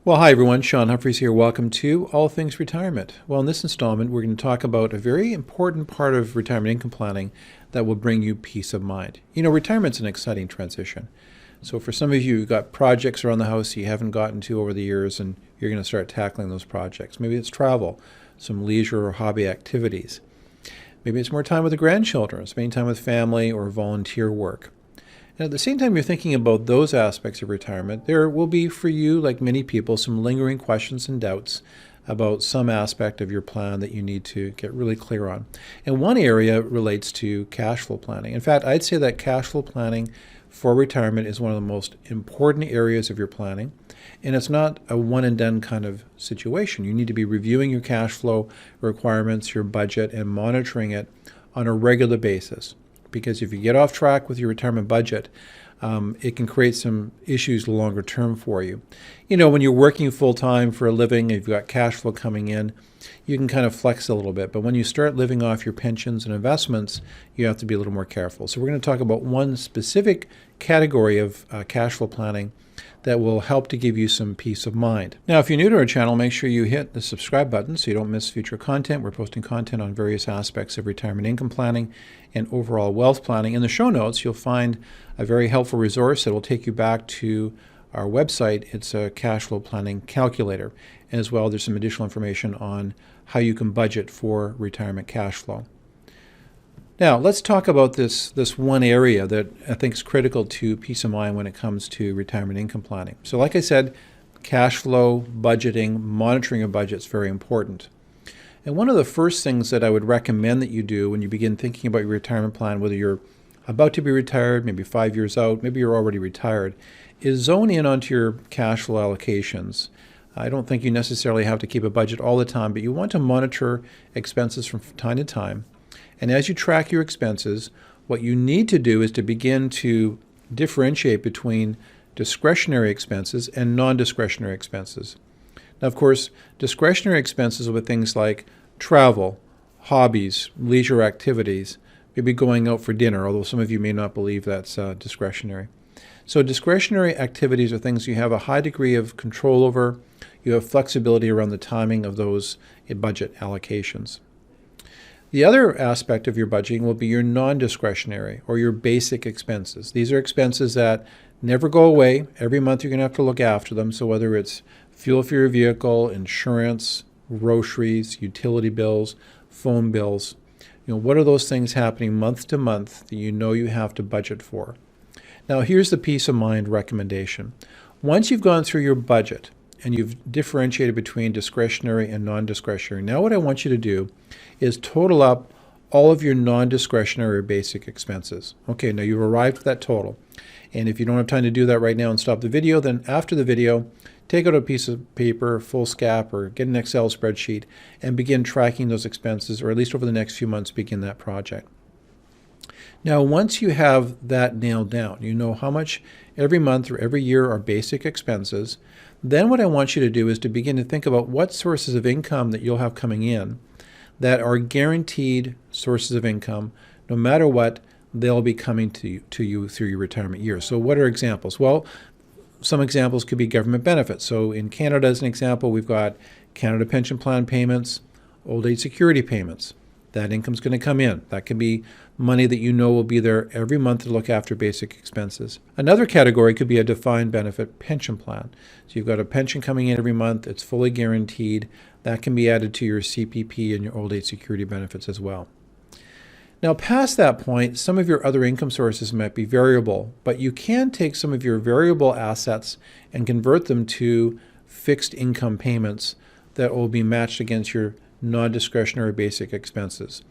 Well, hi everyone, Shaun Humphries here. Welcome to All Things Retirement. Well, in this installment, we're going to talk about a very important part of retirement income planning that will bring you peace of mind. You know, retirement's an exciting transition. So for some of you, you've got projects around the house you haven't gotten to over the years, and you're going to start tackling those projects. Maybe it's travel, some leisure or hobby activities. Maybe it's more time with the grandchildren, spending time with family or volunteer work. And at the same time you're thinking about those aspects of retirement, there will be for you, like many people, some lingering questions and doubts about some aspect of your plan that you need to get really clear on. And one area relates to cash flow planning. In fact, I'd say that cash flow planning for retirement is one of the most important areas of your planning. And it's not a one and done kind of situation. You need to be reviewing your cash flow requirements, your budget, and monitoring it on a regular basis. Because if you get off track with your retirement budget, it can create some issues longer term for you. You know, when you're working full time for a living, you've got cash flow coming in, you can kind of flex a little bit. But when you start living off your pensions and investments, you have to be a little more careful. So we're going to talk about one specific category of cash flow planning that will help to give you some peace of mind. Now, if you're new to our channel, make sure you hit the subscribe button so you don't miss future content. We're posting content on various aspects of retirement income planning and overall wealth planning. In the show notes, you'll find a very helpful resource that will take you back to our website. It's a cash flow planning calculator. And as well, there's some additional information on how you can budget for retirement cash flow. Now, let's talk about this one area that I think is critical to peace of mind when it comes to retirement income planning. So like I said, cash flow, budgeting, monitoring your budget is very important. And one of the first things that I would recommend that you do when you begin thinking about your retirement plan, whether you're about to be retired, maybe 5 years out, maybe you're already retired, is zone in onto your cash flow allocations. I don't think you necessarily have to keep a budget all the time, but you want to monitor expenses from time to time. And as you track your expenses, what you need to do is to begin to differentiate between discretionary expenses and non-discretionary expenses. Now, of course, discretionary expenses are things like travel, hobbies, leisure activities, maybe going out for dinner, although some of you may not believe that's discretionary. So discretionary activities are things you have a high degree of control over. You have flexibility around the timing of those budget allocations. The other aspect of your budgeting will be your non-discretionary or your basic expenses. These are expenses that never go away. Every month you're going to have to look after them. So whether it's fuel for your vehicle, insurance, groceries, utility bills, phone bills, what are those things happening month to month that you know you have to budget for? Now here's the peace of mind recommendation. Once you've gone through your budget and you've differentiated between discretionary and non-discretionary, now what I want you to do is total up all of your non-discretionary or basic expenses. Okay, now you've arrived at that total. And if you don't have time to do that right now and stop the video, then after the video, take out a piece of paper, foolscap, or get an Excel spreadsheet and begin tracking those expenses, or at least over the next few months, begin that project. Now, once you have that nailed down, you know how much every month or every year are basic expenses, then what I want you to do is to begin to think about what sources of income that you'll have coming in that are guaranteed sources of income. No matter what, they'll be coming to you through your retirement years. So what are examples? Well, some examples could be government benefits. So in Canada, as an example, we've got Canada Pension Plan payments, old age security payments. That income's going to come in. That can be money that you know will be there every month to look after basic expenses. Another category could be a defined benefit pension plan. So you've got a pension coming in every month. It's fully guaranteed. That can be added to your CPP and your old age security benefits as well. Now, past that point, some of your other income sources might be variable, but you can take some of your variable assets and convert them to fixed income payments that will be matched against your non-discretionary basic expenses.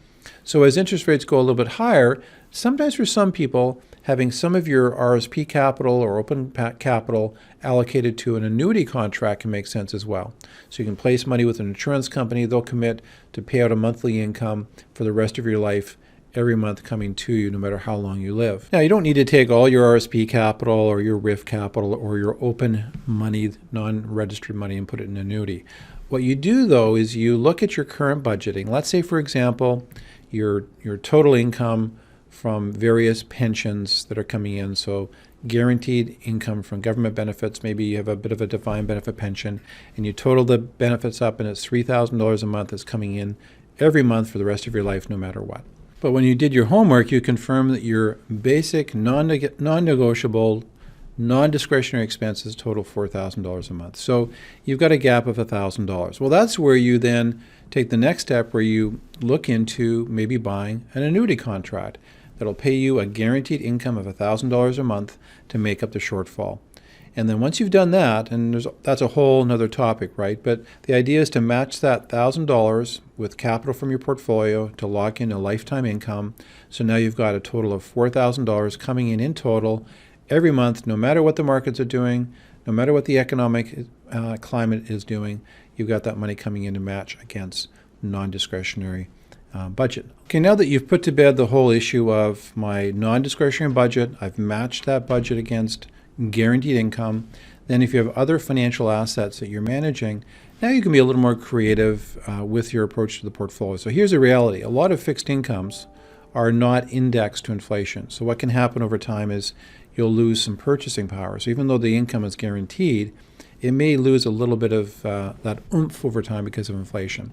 So as interest rates go a little bit higher, sometimes for some people, having some of your RSP capital or open capital allocated to an annuity contract can make sense as well. So you can place money with an insurance company. They'll commit to pay out a monthly income for the rest of your life every month coming to you no matter how long you live. Now, you don't need to take all your RSP capital or your RIF capital or your open money, non-registered money, and put it in an annuity. What you do, though, is you look at your current budgeting. Let's say, for example, your total income from various pensions that are coming in, so guaranteed income from government benefits. Maybe you have a bit of a defined benefit pension, and you total the benefits up, and it's $3,000 a month that's coming in every month for the rest of your life, no matter what. But when you did your homework, you confirmed that your basic, non-negotiable, non-discretionary expenses total $4,000 a month. So you've got a gap of $1,000. Well, that's where you then take the next step, where you look into maybe buying an annuity contract that'll pay you a guaranteed income of $1,000 a month to make up the shortfall. And then once you've done that, and that's a whole another topic, right? But the idea is to match that $1,000 with capital from your portfolio to lock in a lifetime income. So now you've got a total of $4,000 coming in total every month, no matter what the markets are doing, no matter what the economic climate is doing. You've got that money coming in to match against non-discretionary budget. Okay, now that you've put to bed the whole issue of my non-discretionary budget, I've matched that budget against guaranteed income. Then if you have other financial assets that you're managing, now you can be a little more creative with your approach to the portfolio. So here's the reality. A lot of fixed incomes are not indexed to inflation. So what can happen over time is you'll lose some purchasing power. So even though the income is guaranteed, it may lose a little bit of that oomph over time because of inflation.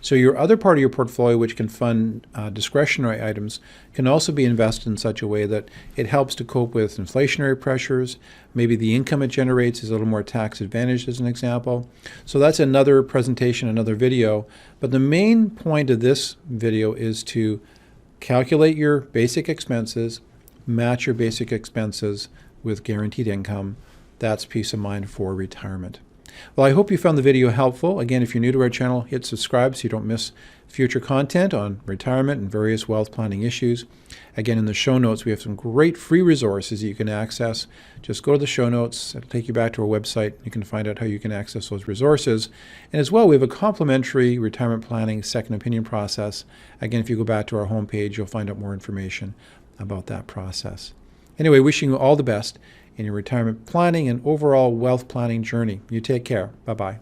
So your other part of your portfolio, which can fund discretionary items, can also be invested in such a way that it helps to cope with inflationary pressures. Maybe the income it generates is a little more tax advantaged, as an example. So that's another presentation, another video. But the main point of this video is to calculate your basic expenses, match your basic expenses with guaranteed income. That's peace of mind for retirement. Well, I hope you found the video helpful. Again, if you're new to our channel, hit subscribe so you don't miss future content on retirement and various wealth planning issues. Again, in the show notes, we have some great free resources that you can access. Just go to the show notes. It'll take you back to our website. You can find out how you can access those resources. And as well, we have a complimentary retirement planning second opinion process. Again, if you go back to our homepage, you'll find out more information about that process. Anyway, wishing you all the best in your retirement planning and overall wealth planning journey. You take care. Bye-bye.